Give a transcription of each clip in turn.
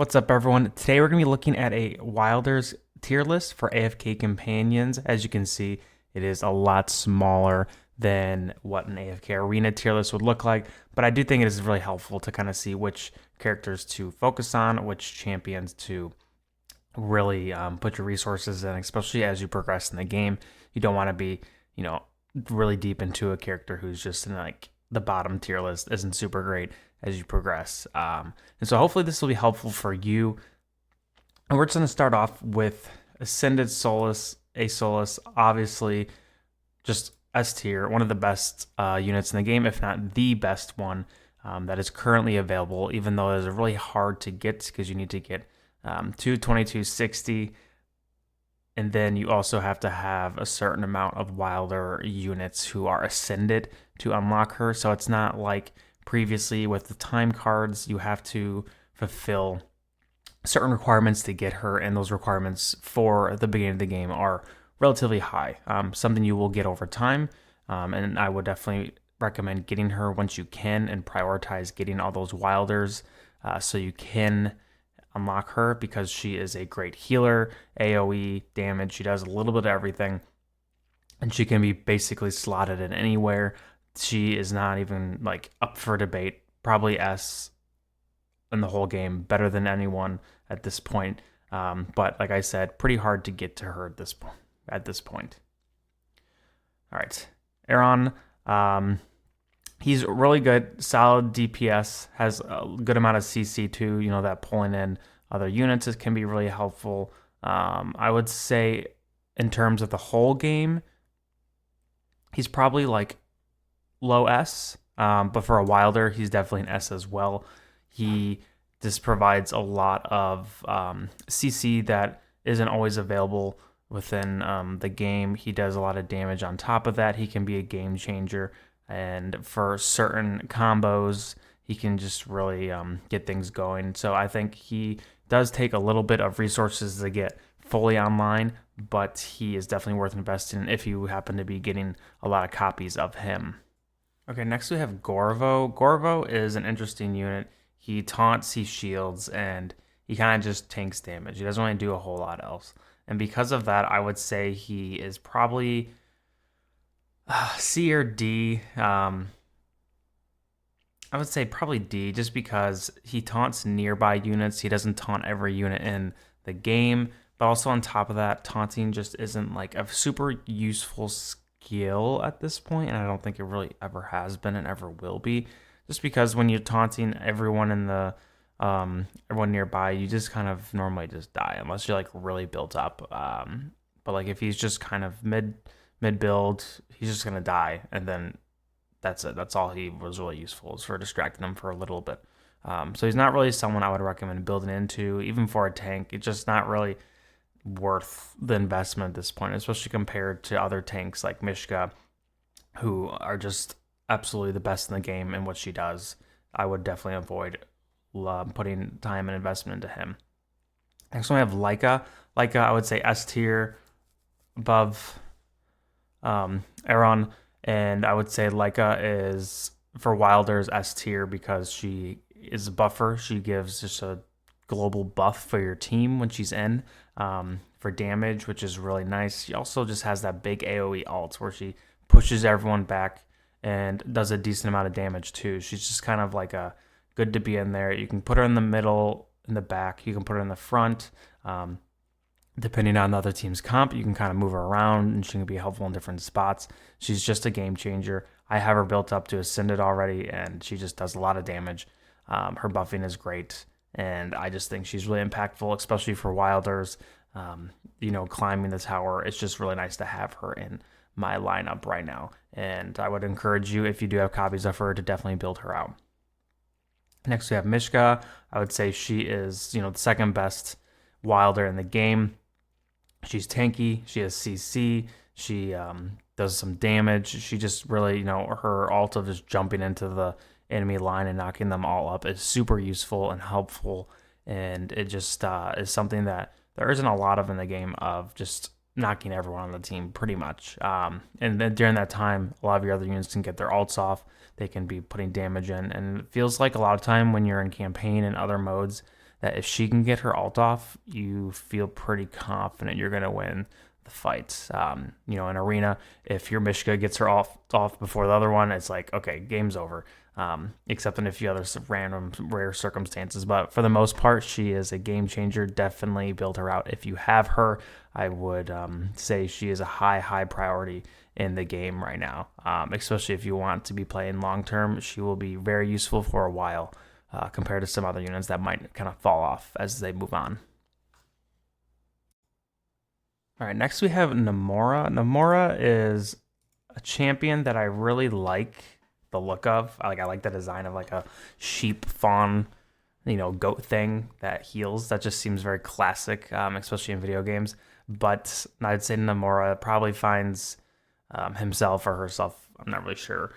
What's up, everyone? Today we're going to be looking at a Wilders tier list for AFK Companions. As you can see, it is a lot smaller than what an AFK Arena tier list would look like, but I do think it is really helpful to kind of see which characters to focus on, which champions to really put your resources in, especially as you progress in the game. You don't want to be, you know, really deep into a character who's just in like the bottom tier list, isn't super great as you progress. And so hopefully this will be helpful for you. And we're just going to start off with Ascended Solise, a Solise, obviously just S tier, one of the best units in the game, if not the best one that is currently available, even though it is really hard to get because you need to get 22260, and then you also have to have a certain amount of Wilder units who are ascended to unlock her. So it's not like previously with the time cards, you have to fulfill certain requirements to get her, and those requirements for the beginning of the game are relatively high, something you will get over time, and I would definitely recommend getting her once you can and prioritize getting all those Wilders so you can unlock her, because she is a great healer, AoE damage, she does a little bit of everything, and she can be basically slotted in anywhere. She is not even like up for debate, probably S in the whole game, better than anyone at this point. But like I said, pretty hard to get to her at this point. All right, Aron, he's really good, solid DPS, has a good amount of CC too. You know, that pulling in other units can be really helpful. I would say in terms of the whole game, he's probably like low S, but for a Wilder, he's definitely an S as well. He just provides a lot of CC that isn't always available within the game. He does a lot of damage on top of that. He can be a game changer, and for certain combos, he can just really get things going. So I think he does take a little bit of resources to get fully online, but he is definitely worth investing in if you happen to be getting a lot of copies of him. Okay, next we have Gorvo. Gorvo is an interesting unit. He taunts, he shields, and he kind of just tanks damage. He doesn't really do a whole lot else. And because of that, I would say he is probably C or D. I would say probably D, just because he taunts nearby units. He doesn't taunt every unit in the game. But also on top of that, taunting just isn't like a super useful skill at this point, and I don't think it really ever has been and ever will be. Just because when you're taunting everyone in the everyone nearby, you just kind of normally just die unless you're like really built up. But like if he's just kind of mid build, he's just gonna die, and then that's it. That's all he was really useful, is for distracting him for a little bit. So he's not really someone I would recommend building into, even for a tank. It's just not really worth the investment at this point, especially compared to other tanks like Mishka, who are just absolutely the best in the game in what she does. I would definitely avoid putting time and investment into him. Next one, we have Lyca. Lyca, I would say S tier, above Aron, and I would say Lyca is for Wilders S tier because she is a buffer. She gives just a global buff for your team when she's in, for damage, which is really nice. She also just has that big AoE ult where she pushes everyone back and does a decent amount of damage too. She's just kind of like a good to be in there. You can put her in the middle, in the back. You can put her in the front. Depending on the other team's comp, you can kind of move her around, and she can be helpful in different spots. She's just a game changer. I have her built up to Ascended already, and she just does a lot of damage. Her buffing is great, and I just think she's really impactful, especially for Wilders. Climbing the tower, it's just really nice to have her in my lineup right now, and I would encourage you, if you do have copies of her, to definitely build her out. Next we have Mishka. I would say she is, the second best Wilder in the game. She's tanky, she has CC, she does some damage. She just really, her ult of just jumping into the enemy line and knocking them all up is super useful and helpful, and it just is something that there isn't a lot of in the game, of just knocking everyone on the team pretty much. And then during that time, a lot of your other units can get their ults off. They can be putting damage in, and it feels like a lot of time when you're in campaign and other modes, that if she can get her ult off, you feel pretty confident you're going to win the fight. In arena, if your Mishka gets her off before the other one, it's like, okay, game's over. Except in a few other random rare circumstances. But for the most part, she is a game changer. Definitely build her out. If you have her, I would say she is a high priority in the game right now, especially if you want to be playing long term. She will be very useful for a while compared to some other units that might kind of fall off as they move on. All right, next we have Namora. Namora is a champion that I really like the look of. I like the design of like a sheep fawn, goat thing that heals. That just seems very classic, especially in video games. But I'd say Namora probably finds himself or herself, I'm not really sure,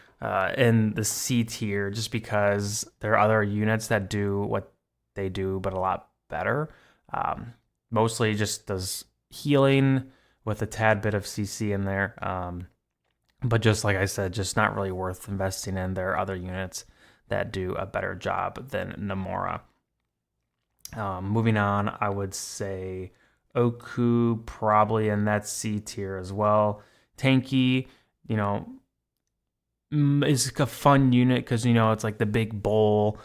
in the C tier just because there are other units that do what they do, but a lot better. Mostly just does healing with a tad bit of CC in there. But just like I said, just not really worth investing in. There are other units that do a better job than Namora. Moving on, I would say Oku probably in that C tier as well. Tanky, is a fun unit because, it's like the big bowl,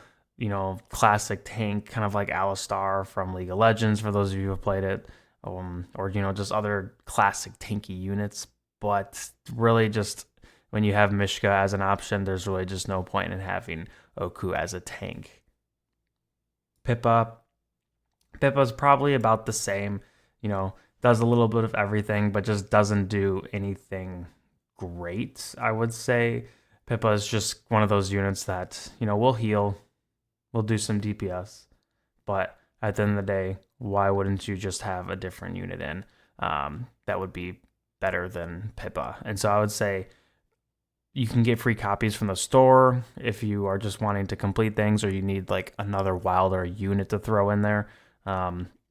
classic tank, kind of like Alistar from League of Legends, for those of you who have played it, or, just other classic tanky units. But really just when you have Mishka as an option, there's really just no point in having Oku as a tank. Pippa's probably about the same, does a little bit of everything, but just doesn't do anything great, I would say. Pippa is just one of those units that, will heal, will do some DPS, but at the end of the day, why wouldn't you just have a different unit in that would be better than Pippa? And so I would say you can get free copies from the store if you are just wanting to complete things, or you need like another wilder unit to throw in there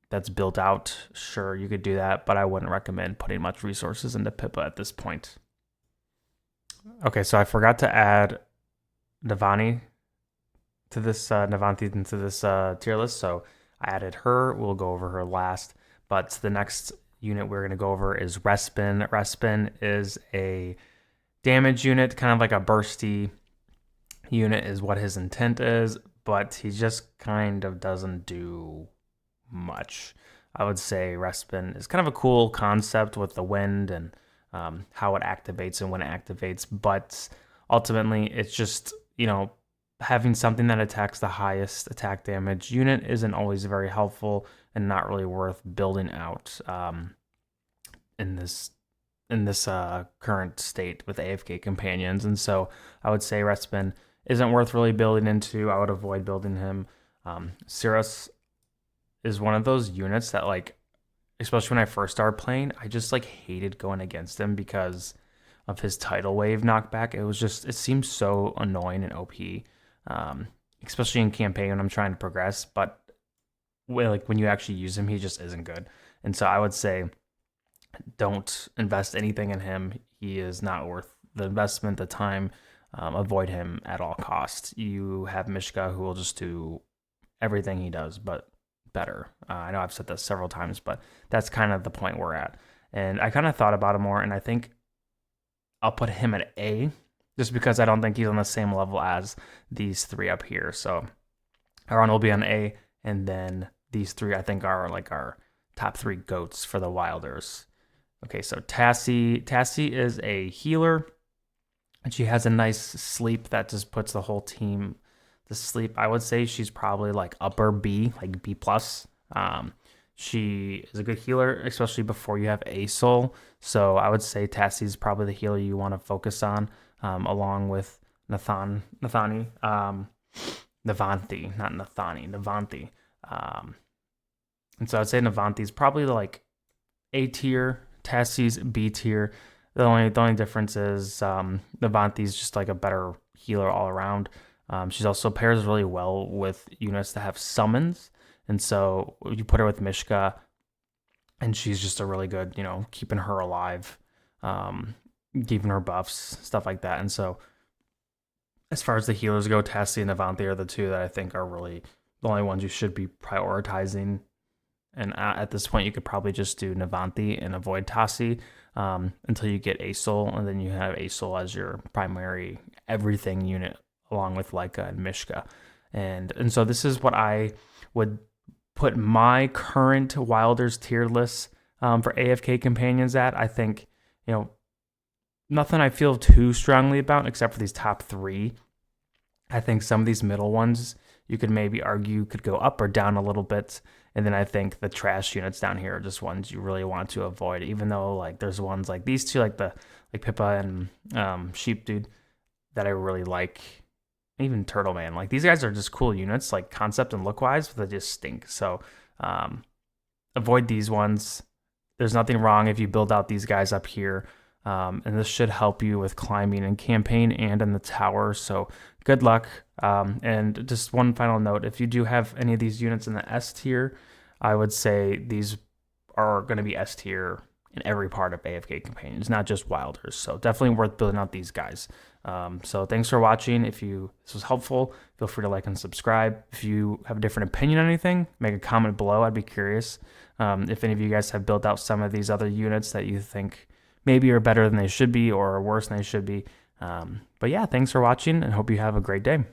that's built out. Sure, you could do that, but I wouldn't recommend putting much resources into Pippa at this point. Okay, so I forgot to add Navani to this Navanti into this tier list, so I added her. We'll go over her last, but the next unit we're going to go over is Respin. Respin is a damage unit, kind of like a bursty unit is what his intent is, but he just kind of doesn't do much. I would say Respin is kind of a cool concept with the wind and how it activates and when it activates, but ultimately it's just, having something that attacks the highest attack damage unit isn't always very helpful and not really worth building out in this current state with AFK Companions. And so I would say Respin isn't worth really building into. I would avoid building him. Cirrus is one of those units that, like, especially when I first started playing, I just like hated going against him because of his tidal wave knockback. It seems so annoying and OP, especially in campaign when I'm trying to progress. But when you actually use him, he just isn't good. And so I would say don't invest anything in him. He is not worth the investment, the time. Avoid him at all costs. You have Mishka, who will just do everything he does, but better. I know I've said this several times, but that's kind of the point we're at. And I kind of thought about it more, and I think I'll put him at A, just because I don't think he's on the same level as these three up here. So Aron will be on A, and then these three I think are like our top three goats for the Wilders. Okay, so Tassie is a healer, and she has a nice sleep that just puts the whole team to sleep. I would say she's probably like upper B, like B+. She is a good healer, especially before you have a soul. So I would say Tassie's probably the healer you want to focus on, along with Navanti. And so I'd say Navanti's probably like A tier, Tassie's B tier. The only difference is Navanti's just like a better healer all around. She's also pairs really well with units that have summons. And so you put her with Mishka, and she's just a really good, keeping her alive, giving her buffs, stuff like that. And so as far as the healers go, Tassie and Navanti are the two that I think are really the only ones you should be prioritizing. And at this point, you could probably just do Navanthi and avoid Tassi until you get Asol, and then you have Asol as your primary everything unit, along with Lyca and Mishka. And so this is what I would put my current Wilders tier list for AFK Companions at. I think, nothing I feel too strongly about except for these top 3. I think some of these middle ones you could maybe argue could go up or down a little bit. And then I think the trash units down here are just ones you really want to avoid, even though like there's ones like these two, like Pippa and Sheep Dude, that I really like. Even Turtle Man, like these guys are just cool units, like concept and look wise, but they just stink. So avoid these ones. There's nothing wrong if you build out these guys up here. And this should help you with climbing in campaign and in the tower. So good luck. And just one final note, if you do have any of these units in the S tier, I would say these are going to be S tier in every part of AFK Companions, not just Wilders. So definitely worth building out these guys. So thanks for watching. If this was helpful, feel free to like and subscribe. If you have a different opinion on anything, make a comment below. I'd be curious if any of you guys have built out some of these other units that you think maybe are better than they should be or worse than they should be. But yeah, thanks for watching and hope you have a great day.